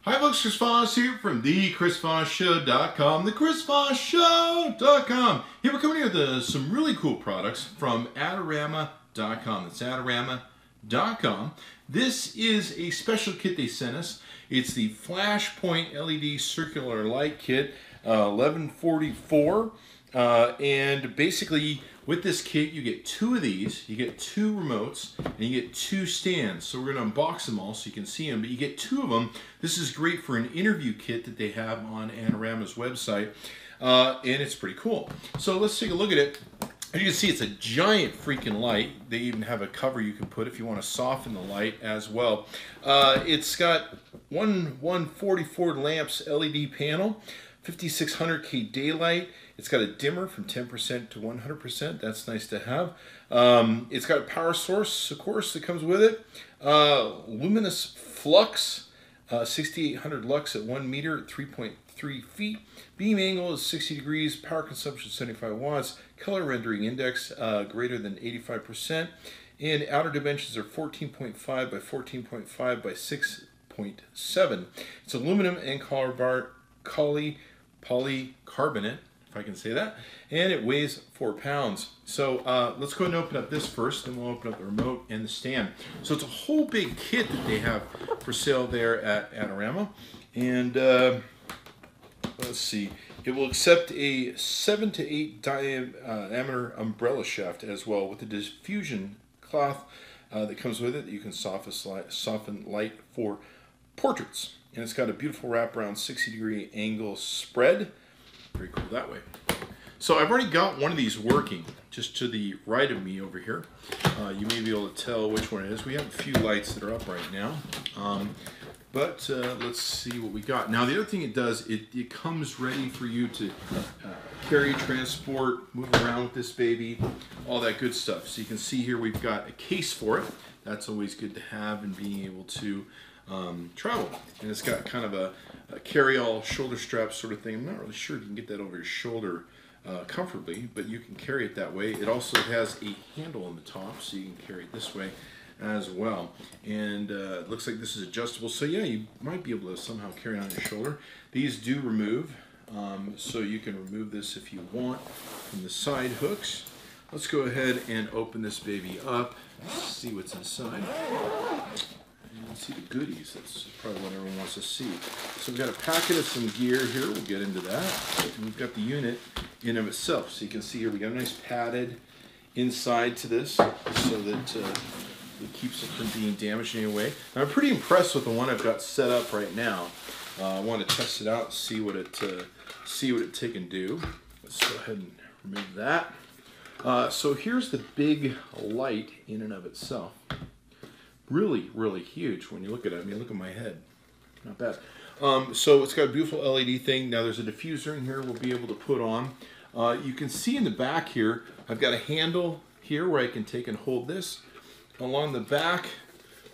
Hi folks, Chris Voss here from thechrisvossshow.com, thechrisvossshow.com. Here we're coming here with some really cool products from Adorama.com. That's Adorama.com. This is a special kit they sent us. It's the Flashpoint LED Circular Light Kit 1144. And basically with this kit you get two of these, you get two remotes, and you get two stands. So we're going to unbox them all so you can see them, but you get two of them. This is great for an interview kit that they have on Adorama's website, and it's pretty cool. So let's take a look at it. As you can see, it's a giant freaking light. They even have a cover you can put if you want to soften the light as well. It's got 144 lamps LED panel, 5600K daylight. It's got a dimmer from 10% to 100%. That's nice to have. It's got a power source, of course, that comes with it. Luminous flux, 6800 lux at 1 meter at 3.3 feet. Beam angle is 60 degrees. Power consumption 75 watts. Color rendering index greater than 85%. And outer dimensions are 14.5 by 14.5 by 6.7. It's aluminum and polycarbonate, if I can say that, and it weighs 4 pounds. So let's go ahead and open up this first, then we'll open up the remote and the stand. So it's a whole big kit that they have for sale there at Adorama, and let's see, it will accept a 7 to 8 diameter umbrella shaft as well, with a diffusion cloth that comes with it that you can soften light for portraits. And it's got a beautiful wraparound 60-degree angle spread. Very cool that way. So I've already got one of these working just to the right of me over here. You may be able to tell which one it is. We have a few lights that are up right now. But let's see what we got. Now the other thing it does, it comes ready for you to carry, transport, move around with this baby, all that good stuff. So you can see here we've got a case for it. That's always good to have and being able to travel. And it's got kind of a carry-all shoulder strap sort of thing. I'm not really sure if you can get that over your shoulder comfortably, but you can carry it that way. It also has a handle on the top, so you can carry it this way as well. And it looks like this is adjustable, so yeah, you might be able to somehow carry it on your shoulder. These do remove, so you can remove this if you want from the side hooks. Let's go ahead and open this baby up, see what's inside. See the goodies. That's probably what everyone wants to see. So we've got a packet of some gear here. We'll get into that. And we've got the unit in of itself. So you can see here we got a nice padded inside to this so that it keeps it from being damaged in any way. Now, I'm pretty impressed with the one I've got set up right now. I want to test it out and see what it can do. Let's go ahead and remove that. So here's the big light in and of itself. Really, really huge when you look at it. I mean, look at my head. Not bad. So it's got a beautiful LED thing. Now there's a diffuser in here we'll be able to put on. You can see in the back here, I've got a handle here where I can take and hold this. Along the back,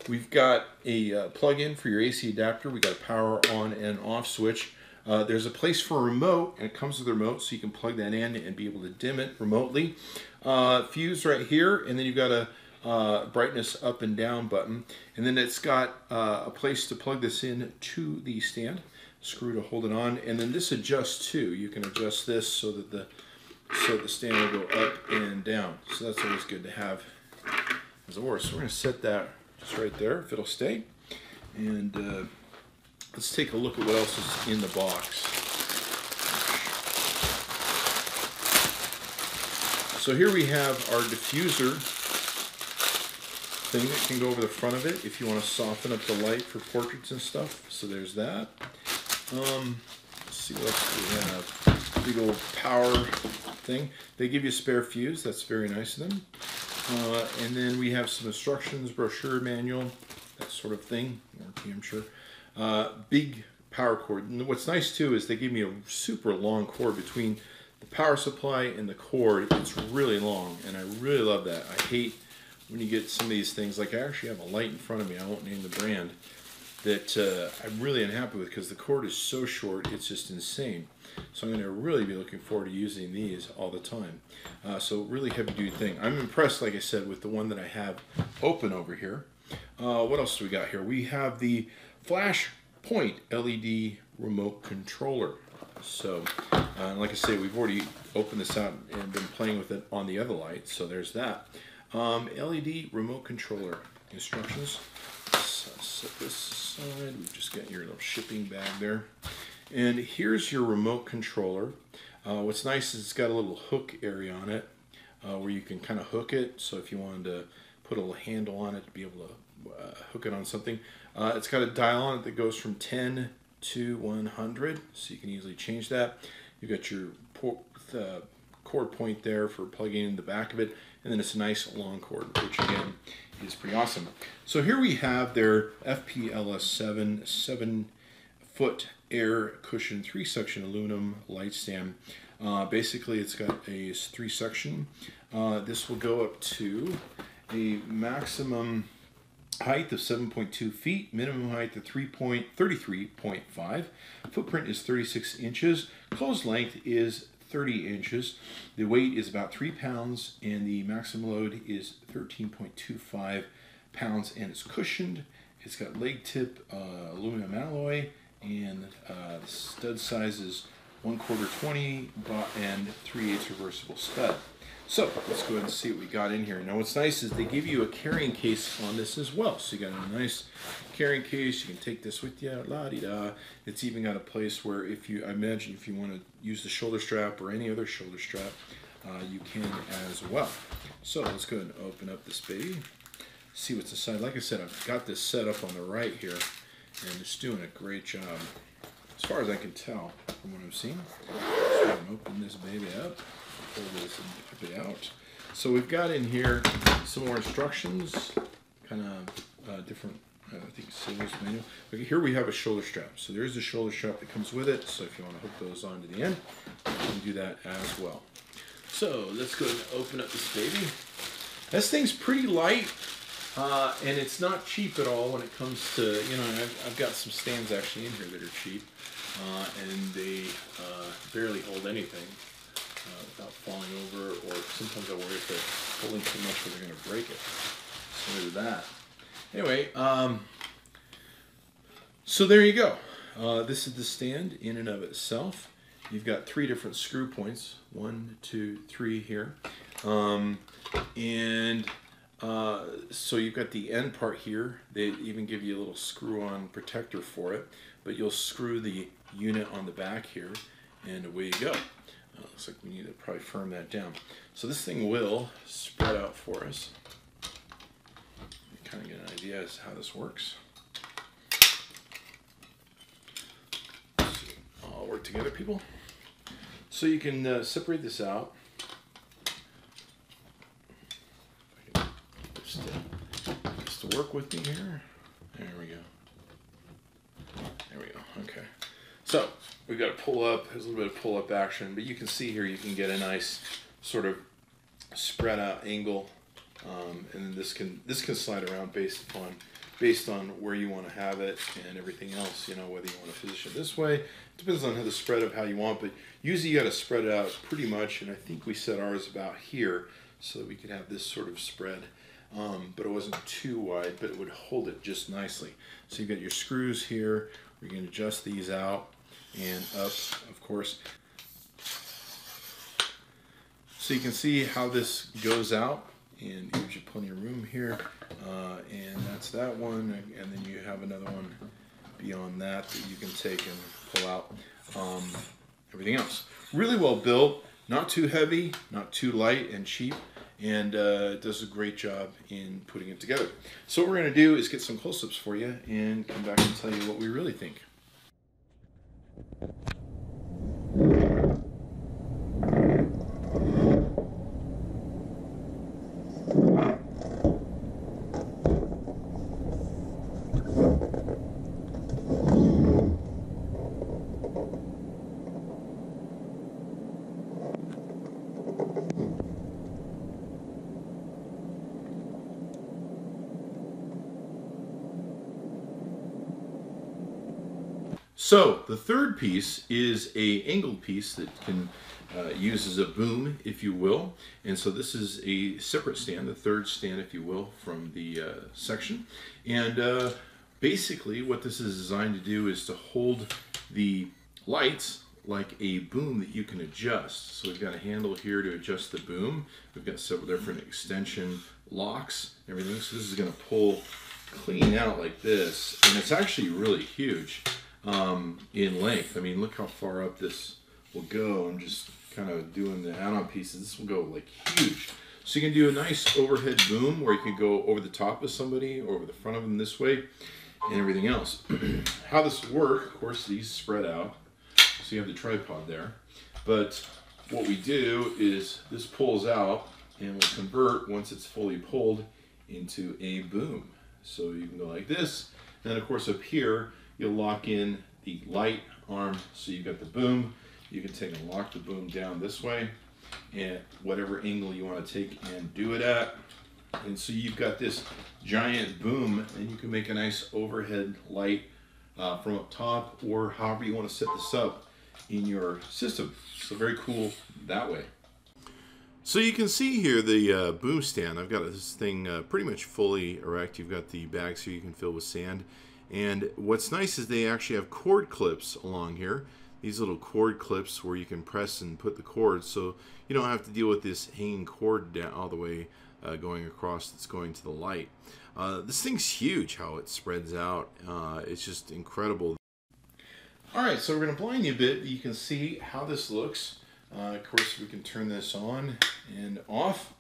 we've got a plug-in for your AC adapter. We've got a power on and off switch. There's a place for a remote, and it comes with a remote, so you can plug that in and be able to dim it remotely. Fuse right here, and then you've got a brightness up and down button, and then it's got a place to plug this in to the stand, screw to hold it on, and then this adjusts too. You can adjust this so that the stand will go up and down. So that's always good to have as a horse. So we're going to set that just right there if it'll stay, and let's take a look at what else is in the box. So here we have our diffuser thing that can go over the front of it if you want to soften up the light for portraits and stuff. So there's that. Let's see what else we have. Big old power thing. They give you a spare fuse. That's very nice of them. And then we have some instructions, brochure, manual, that sort of thing. Warranty, I'm sure. Big power cord. And what's nice too is they give me a super long cord between the power supply and the cord. It's really long, and I really love that. I hate when you get some of these things, like I actually have a light in front of me, I won't name the brand, that I'm really unhappy with because the cord is so short, it's just insane. So I'm going to really be looking forward to using these all the time. So really heavy duty thing. I'm impressed, like I said, with the one that I have open over here. What else do we got here? We have the Flashpoint Point LED remote controller. So, like I say, we've already opened this out and been playing with it on the other light. So there's that. LED remote controller instructions. Set this aside. We've just got your little shipping bag there. And here's your remote controller. What's nice is it's got a little hook area on it where you can kind of hook it. So if you wanted to put a little handle on it to be able to hook it on something. It's got a dial on it that goes from 10 to 100, so you can easily change that. You've got your cord point there for plugging in the back of it, and then it's a nice long cord, which again is pretty awesome. So here we have their FPLS7 7-foot air cushion 3-section aluminum light stand. Basically, it's got a 3-section. This will go up to a maximum height of 7.2 feet, minimum height of 33.5. Footprint is 36 inches. Closed length is 30 inches. The weight is about 3 pounds, and the maximum load is 13.25 pounds, and it's cushioned. It's got leg tip aluminum alloy, and the stud size is 1/4 20 and 3/8 reversible stud. So let's go ahead and see what we got in here. Now what's nice is they give you a carrying case on this as well. So you got a nice carrying case. You can take this with you. La-di-da. It's even got a place where if you, I imagine if you want to use the shoulder strap or any other shoulder strap, you can as well. So let's go ahead and open up this baby. See what's inside. Like I said, I've got this set up on the right here, and it's doing a great job. As far as I can tell from what I've seen. So I'm going to open this baby up. Pull this and pop it out. So we've got in here some more instructions, kind of different, I think, sales manual. But here we have a shoulder strap. So there's the shoulder strap that comes with it. So if you want to hook those onto the end, you can do that as well. So let's go ahead and open up this baby. This thing's pretty light, and it's not cheap at all when it comes to, you know, I've got some stands actually in here that are cheap, and they barely hold anything. Without falling over, or sometimes I worry if they're pulling too much or they're going to break it. So there's that. Anyway, so there you go. This is the stand in and of itself. You've got 3 different screw points, 1, 2, 3 here, so you've got the end part here. They even give you a little screw-on protector for it, but you'll screw the unit on the back here, and away you go. Looks like we need to probably firm that down. So this thing will spread out for us. You kind of get an idea as to how this works. So all work together, people. So you can separate this out. Just to work with me here. There we go. There we go. Okay. So we've got to pull up. There's a little bit of pull up action, but you can see here you can get a nice sort of spread out angle, and this can slide around based on where you want to have it and everything else. You know, whether you want to position it this way, it depends on how the spread of how you want. But usually you got to spread it out pretty much, and I think we set ours about here so that we could have this sort of spread. But it wasn't too wide, but it would hold it just nicely. So you've got your screws here. We can adjust these out and up, of course. So you can see how this goes out, and gives you plenty of room here. And that's that one, and then you have another one beyond that that you can take and pull out. Everything else. Really well built, not too heavy, not too light and cheap, and it does a great job in putting it together. So what we're going to do is get some close-ups for you and come back and tell you what we really think. So the third piece is a angled piece that can use as a boom, if you will. And so this is a separate stand, the third stand, if you will, from the section. And Basically, what this is designed to do is to hold the lights like a boom that you can adjust. So we've got a handle here to adjust the boom. We've got several different extension locks and everything. So this is going to pull clean out like this. And it's actually really huge in length. I mean, look how far up this will go. I'm just kind of doing the add-on pieces. This will go like huge. So you can do a nice overhead boom where you can go over the top of somebody or over the front of them this way and everything else. How this will work, of course, these spread out. So you have the tripod there. But what we do is this pulls out and will convert, once it's fully pulled, into a boom. So you can go like this. And then, of course, up here, you'll lock in the light arm. So you've got the boom. You can take and lock the boom down this way, and whatever angle you want to take and do it at. And so you've got this giant boom, and you can make a nice overhead light from up top, or however you want to set this up in your system. So very cool that way. So you can see here the boom stand. I've got this thing pretty much fully erect. You've got the bags here you can fill with sand. And what's nice is they actually have cord clips along here. These little cord clips where you can press and put the cords, so you don't have to deal with this hanging cord down all the way going across that's going to the light. This thing's huge how it spreads out. It's just incredible. Alright, so we're going to blind you a bit. You can see how this looks. Of course, we can turn this on and off,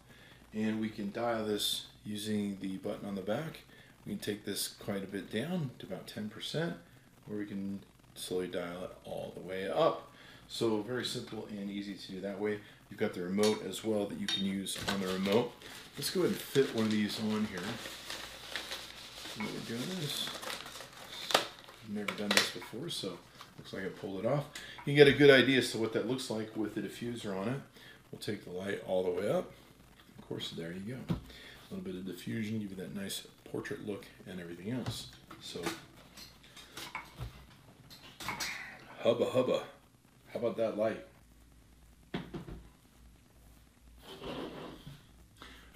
and we can dial this using the button on the back. We can take this quite a bit down to about 10%, or we can slowly dial it all the way up. So very simple and easy to do that way. You've got the remote as well that you can use on the remote. Let's go ahead and fit one of these on here. What we're doing is, I've never done this before, so looks like I pulled it off. You can get a good idea as to what that looks like with the diffuser on it. We'll take the light all the way up. Of course, there you go. A little bit of diffusion, give you that nice portrait look and everything else. So, hubba hubba. How about that light?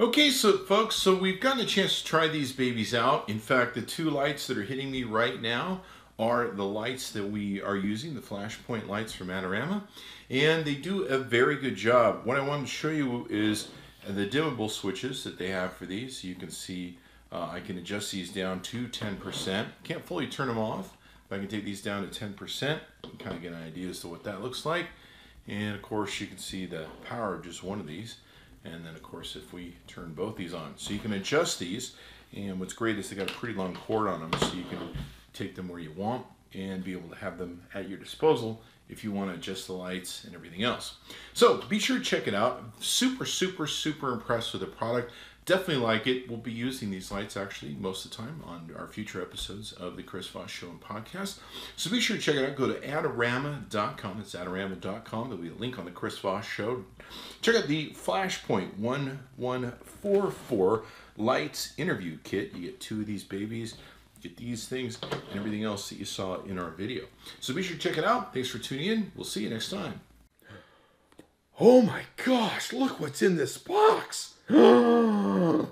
Okay, so folks, so we've gotten a chance to try these babies out. In fact, the two lights that are hitting me right now are the lights that we are using, the Flashpoint lights from Adorama, and they do a very good job. What I wanted to show you is the dimmable switches that they have for these. You can see I can adjust these down to 10%. Can't fully turn them off, but I can take these down to 10% and kind of get an idea as to what that looks like. And of course, you can see the power of just one of these. And then of course, if we turn both these on, so you can adjust these. And what's great is they got a pretty long cord on them, so you can take them where you want and be able to have them at your disposal if you want to adjust the lights and everything else. So be sure to check it out. Super, super, super impressed with the product. Definitely like it. We'll be using these lights actually most of the time on our future episodes of the Chris Voss Show Podcast. So be sure to check it out. Go to Adorama.com. That's Adorama.com. There'll be a link on the Chris Voss Show. Check out the Flashpoint 1144 Lights Interview Kit. You get two of these babies. Get these things and everything else that you saw in our video. So be sure to check it out. Thanks for tuning in. We'll see you next time. Oh my gosh, look what's in this box. I'd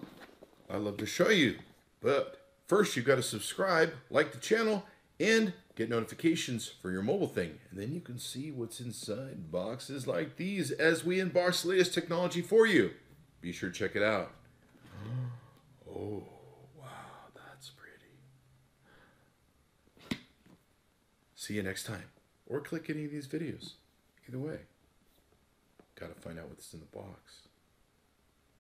love to show you, but first you've got to subscribe, like the channel, and get notifications for your mobile thing. And then you can see what's inside boxes like these as we unbox the latest technology for you. Be sure to check it out. Oh. See you next time. Or click any of these videos. Either way. Gotta find out what's in the box.